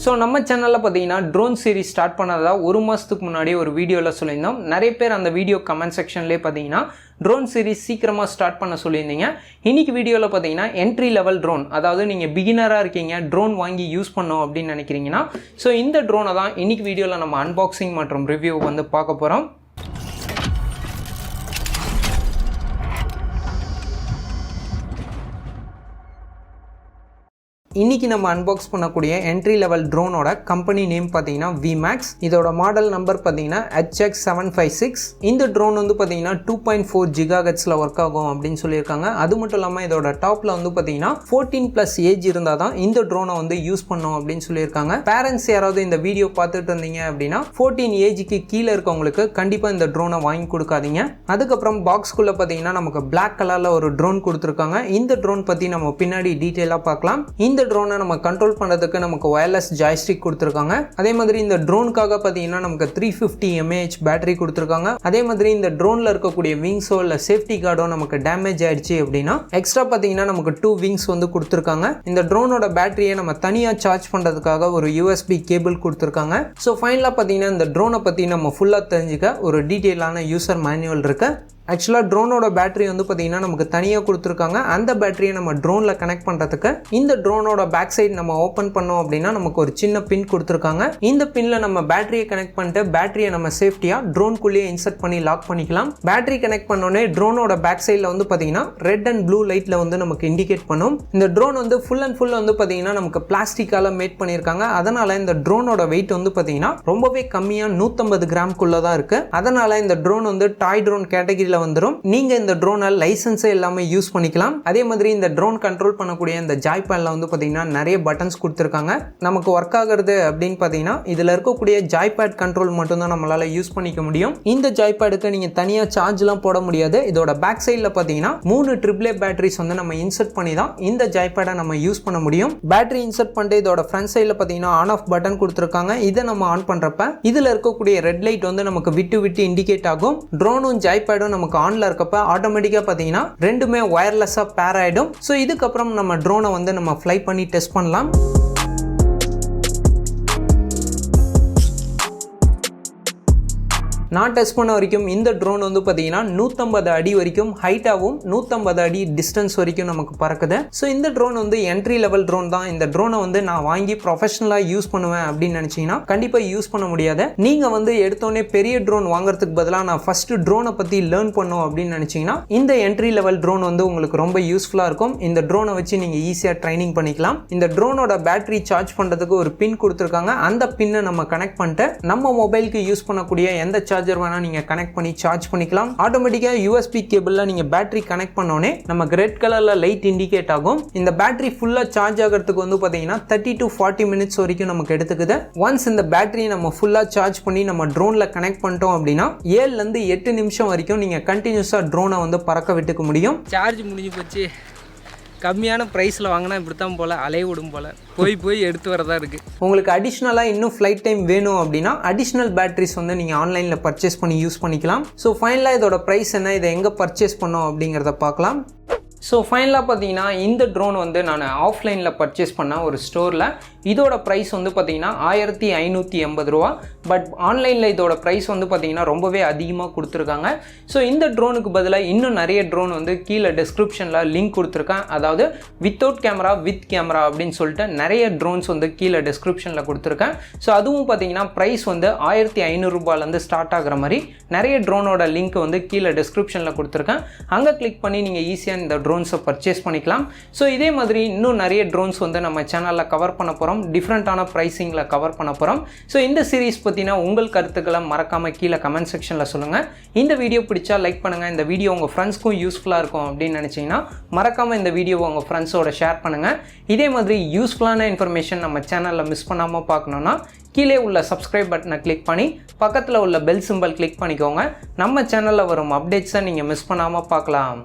So நம்ம சேனலில் பார்த்தீங்கன்னா ட்ரோன் சீரிஸ் ஸ்டார்ட் பண்ணதா ஒரு மாதத்துக்கு முன்னாடி ஒரு வீடியோவில் சொல்லியிருந்தோம். நிறைய பேர் அந்த வீடியோ கமெண்ட் செக்ஷன்லேயே பார்த்தீங்கன்னா ட்ரோன் சீரிஸ் சீக்கிரமாக ஸ்டார்ட் பண்ண சொல்லியிருந்தீங்க. இன்றைக்கி வீடியோவில் பார்த்தீங்கன்னா என்ட்ரி லெவல் ட்ரோன், அதாவது நீங்கள் பிகினராக இருக்கீங்க, ட்ரோன் வாங்கி யூஸ் பண்ணோம் அப்படின்னு நினைக்கிறீங்கன்னா ஸோ இந்த ட்ரோனை தான் இன்றைக்கி வீடியோவில் நம்ம அன்பாக்சிங் மற்றும் ரிவ்யூ வந்து பார்க்க போகிறோம். இன்றைக்கி நம்ம அன்பாக்ஸ் பண்ணக்கூடிய என்ட்ரி லெவல் ட்ரோனோட கம்பெனி நேம் பார்த்தீங்கன்னா VMAX. இதோட மாடல் நம்பர் பார்த்தீங்கன்னா HX756. இந்த ட்ரோன் வந்து பார்த்தீங்கன்னா 2.4 GHz ஒர்க் ஆகும் அப்படின்னு சொல்லியிருக்காங்க. அது மட்டும் இல்லாமல் இதோட டாப்பில் வந்து பார்த்தீங்கன்னா 14+ ஏஜ் இருந்தால் தான் இந்த ட்ரோனை வந்து யூஸ் பண்ணோம் அப்படின்னு சொல்லியிருக்காங்க. பேரண்ட்ஸ் யாராவது இந்த வீடியோ பார்த்துட்டு இருந்தீங்க அப்படின்னா 14 ஏஜுக்கு கீழே இருக்கவங்களுக்கு கண்டிப்பாக இந்த ட்ரோனை வாங்கி கொடுக்காதீங்க. அதுக்கப்புறம் பாக்ஸ்குள்ளே பார்த்தீங்கன்னா நமக்கு பிளாக் கலரில் ஒரு ட்ரோன் கொடுத்துருக்காங்க. இந்த ட்ரோன் பற்றி நம்ம பின்னாடி டீட்டெயிலாக பார்க்கலாம். இந்த ட்ரோனை நம்ம கண்ட்ரோல் பண்ணுறதுக்கு நமக்கு வயர்லெஸ் ஜாய்ஸ்டிக் கொடுத்துருக்காங்க. அதே மாதிரி இந்த ட்ரோனுக்காக பார்த்தீங்கன்னா நமக்கு 350 mAh பேட்டரி கொடுத்துருக்காங்க. அதே மாதிரி இந்த ட்ரோனில் இருக்கக்கூடிய விங்ஸோ இல்லை சேஃப்டி கார்டோ நமக்கு டேமேஜ் ஆயிடுச்சு அப்படின்னா எக்ஸ்ட்ரா பார்த்தீங்கன்னா நமக்கு 2 விங்ஸ் வந்து கொடுத்துருக்காங்க. இந்த ட்ரோனோட பேட்டரியை நம்ம தனியாக சார்ஜ் பண்ணுறதுக்காக ஒரு USB கேபிள் கொடுத்துருக்காங்க. ஸோ ஃபைனலாக பார்த்தீங்கன்னா இந்த ட்ரோனை பற்றி நம்ம ஃபுல்லாக தெரிஞ்சுக்க ஒரு டீட்டெயிலான யூசர் மேனுவல் இருக்கு. ஆக்சுவலாக ட்ரோனோட பேட்டரி வந்து பார்த்தீங்கன்னா நமக்கு தனியாக கொடுத்துருக்காங்க. அந்த பேட்டரியை நம்ம ட்ரோனில் கனெக்ட் பண்ணுறதுக்கு இந்த ட்ரோனோட பேக் சைடு நம்ம ஓப்பன் பண்ணோம் அப்படின்னா நமக்கு ஒரு சின்ன பின் கொடுத்துருக்காங்க. இந்த பின்னில் நம்ம பேட்டரியை கனெக்ட் பண்ணிட்டு பேட்டரியை நம்ம சேஃப்டியாக ட்ரோனுக்குள்ளேயே இன்சர்ட் பண்ணி லாக் பண்ணிக்கலாம். பேட்டரி கனெக்ட் பண்ணோடனே ட்ரோனோட பேக் சைடில் வந்து பார்த்தீங்கன்னா ரெட் அண்ட் ப்ளூ லைட்டில் வந்து நமக்கு இண்டிகேட் பண்ணும். இந்த ட்ரோன் வந்து ஃபுல் அண்ட் ஃபுல் வந்து பார்த்தீங்கன்னா நமக்கு பிளாஸ்டிக்கால மேட் பண்ணியிருக்காங்க. அதனால இந்த ட்ரோனோட வெயிட் வந்து பார்த்தீங்கன்னா ரொம்பவே கம்மியாக 150 கிராம்குள்ளே தான் இருக்குது. அதனால இந்த ட்ரோன் வந்து டாய் ட்ரோன் கேட்டகரியில் வந்துரும். நீங்க இந்த ட்ரோனை லைசன்ஸே எல்லாமே யூஸ் பண்ணிக்கலாம். அதே மாதிரி இந்த ட்ரோன் கண்ட்ரோல் பண்ணக்கூடிய இந்த ஜாய் பேட்ல வந்து பாத்தீங்கன்னா நிறைய பட்டன்ஸ் கொடுத்துருக்காங்க. நமக்கு ஒர்க் ஆகுறது அப்படின்னு பாத்தீங்கன்னா இதுல இருக்கக்கூடிய ஜாய் பேட் கண்ட்ரோல் மட்டும் தான் நம்மளால யூஸ் பண்ணிக்க முடியும். இந்த ஜாய் பேடுக்கு நீங்க தனியா சார்ஜ் எல்லாம் போட முடியாது. இதோட பேக் சைட்ல பாத்தீங்கன்னா 3 AAA பேட்டரிஸ் வந்து நம்ம இன்சர்ட் பண்ணி தான் இந்த ஜாய் பேடை நம்ம யூஸ் பண்ண முடியும். பேட்டரி இன்சர்ட் பண்ணிட்டு இதோட ஃப்ரண்ட் சைட்ல பாத்தீங்கன்னா ஆன் ஆஃப் பட்டன் கொடுத்துருக்காங்க. இதை நம்ம ஆன் பண்றப்ப இதுல இருக்கக்கூடிய ரெட் லைட் வந்து நமக்கு விட்டு விட்டு இண்டிகேட் ஆகும். ட்ரோனும் ஜாய் பேடும் நமக்கு ஆன்ல இருக்கப்ப ஆட்டோமேட்டிக்கா பாத்தீங்கன்னா ரெண்டுமே வயர்லெஸ்ஸா பேர் ஆயிடும். சோ இதுக்கப்புறம் நம்ம ட்ரோனை வந்து நம்ம ஃப்ளை பண்ணி டெஸ்ட் பண்ணலாம். நான் டெஸ்ட் பண்ண வரைக்கும் இந்த ட்ரோன் வந்து பார்த்தீங்கன்னா 150 அடி வரைக்கும் ஹைட்டாகவும் 150 அடி டிஸ்டன்ஸ் வரைக்கும் நமக்கு பறக்குது. ஸோ இந்த ட்ரோன் வந்து என்ட்ரி லெவல் ட்ரோன் தான். இந்த ட்ரோனை வந்து நான் வாங்கி ப்ரொஃபஷனலாக யூஸ் பண்ணுவேன் அப்படின்னு நினச்சிங்கன்னா கண்டிப்பாக யூஸ் பண்ண முடியாது. நீங்கள் வந்து எடுத்தோடனே பெரிய ட்ரோன் வாங்குறதுக்கு பதிலாக நான் ஃபர்ஸ்ட் ட்ரோனை பற்றி லேர்ன் பண்ணோம் அப்படின்னு நினச்சிங்கன்னா இந்த என்ட்ரி லெவல் ட்ரோன் வந்து உங்களுக்கு ரொம்ப யூஸ்ஃபுல்லாக இருக்கும். இந்த ட்ரோனை வச்சு நீங்கள் ஈஸியாக ட்ரைனிங் பண்ணிக்கலாம். இந்த ட்ரோனோட பேட்டரி சார்ஜ் பண்ணுறதுக்கு ஒரு பின் கொடுத்துருக்காங்க. அந்த பின்னை நம்ம கனெக்ட் பண்ணிட்டு நம்ம மொபைலுக்கு யூஸ் பண்ணக்கூடிய எந்த சார்ஜர் வேணா நீங்க கனெக்ட் பண்ணி சார்ஜ் பண்ணிக்கலாம். ஆட்டோமேட்டிக்கா USB கேபிள்ல நீங்க பேட்டரி கனெக்ட் பண்ணோனே நமக்கு ரெட் கலர்ல லைட் இண்டிகேட் ஆகும். இந்த பேட்டரி ஃபுல்லா சார்ஜ் ஆகிறதுக்கு வந்து பாத்தீங்கன்னா 30 to 40 மினிட்ஸ் வரைக்கும் நமக்கு எடுத்துக்குது. ஒன்ஸ் இந்த பேட்டரியை நம்ம ஃபுல்லா சார்ஜ் பண்ணி நம்ம ட்ரோன்ல கனெக்ட் பண்ணிட்டோம் அப்படின்னா 7 ல இருந்து 8 நிமிஷம் வரைக்கும் நீங்க கண்டினியூஸா ட்ரோனை வந்து பறக்க விட்டுக்க முடியும். சார்ஜ் முடிஞ்சு போச்சு. கம்மியான ப்ரைஸில் வாங்கினா இப்படி தான் போல் அலைய விடும் போல் போய் எடுத்து வரதா இருக்குது. உங்களுக்கு அடிஷ்னலாக இன்னும் ஃப்ளைட் டைம் வேணும் அப்படின்னா அடிஷ்னல் பேட்டரிஸ் வந்து நீங்கள் ஆன்லைனில் பர்ச்சேஸ் பண்ணி யூஸ் பண்ணிக்கலாம். ஸோ ஃபைனலாக இதோட ப்ரைஸ் என்ன, இதை எங்கே பர்ச்சேஸ் பண்ணோம் அப்படிங்கிறத பார்க்கலாம். ஸோ ஃபைனலாக பார்த்தீங்கன்னா இந்த ட்ரோன் வந்து நான் ஆஃப்லைனில் பர்ச்சேஸ் பண்ண ஒரு ஸ்டோரில் இதோட ப்ரைஸ் வந்து பார்த்தீங்கன்னா 1580 ரூபா. பட் ஆன்லைனில் இதோட ப்ரைஸ் வந்து பார்த்தீங்கன்னா ரொம்பவே அதிகமாக கொடுத்துருக்காங்க. ஸோ இந்த ட்ரோனுக்கு பதிலாக இன்னும் நிறைய ட்ரோன் வந்து கீழே டிஸ்கிரிப்ஷனில் லிங்க் கொடுத்துருக்கேன். அதாவது வித்தவுட் கேமரா வித் கேமரா அப்படின்னு சொல்லிட்டு நிறைய ட்ரோன்ஸ் வந்து கீழே டிஸ்கிரிப்ஷனில் கொடுத்துருக்கேன். ஸோ அதுவும் பார்த்தீங்கன்னா ப்ரைஸ் வந்து 1500 ரூபாயிலேருந்து ஸ்டார்ட் ஆகிற மாதிரி நிறைய ட்ரோனோட லிங்க் வந்து கீழே டிஸ்கிரிப்ஷனில் கொடுத்துருக்கேன். அங்கே கிளிக் பண்ணி நீங்கள் ஈஸியாக இந்த ட்ரோன்ஸை பர்ச்சேஸ் பண்ணிக்கலாம். ஸோ இதே மாதிரி இன்னும் நிறைய ட்ரோன்ஸ் வந்து நம்ம சேனலில் கவர் பண்ண போகிறோம். டிஃப்ரெண்ட்டான ப்ரைஸிங்கில் கவர் பண்ண போகிறோம். ஸோ இந்த சீரீஸ் பற்றினா உங்கள் கருத்துக்களை மறக்காமல் கீழே கமெண்ட் செக்ஷனில் சொல்லுங்கள். இந்த வீடியோ பிடிச்சா லைக் பண்ணுங்கள். இந்த வீடியோ உங்கள் ஃப்ரெண்ட்ஸ்க்கும் யூஸ்ஃபுல்லாக இருக்கும் அப்படின்னு நினச்சிங்கன்னா மறக்காமல் இந்த வீடியோவை உங்கள் ஃப்ரெண்ட்ஸோட ஷேர் பண்ணுங்கள். இதே மாதிரி யூஸ்ஃபுல்லான இன்ஃபர்மேஷன் நம்ம சேனலில் மிஸ் பண்ணாமல் பார்க்கணுன்னா கீழே உள்ள சப்ஸ்கிரைப் பட்டனை கிளிக் பண்ணி பக்கத்தில் உள்ள பெல் சிம்பல் கிளிக் பண்ணிக்கோங்க. நம்ம சேனலில் வரும் அப்டேட்ஸை நீங்கள் மிஸ் பண்ணாமல் பார்க்கலாம்.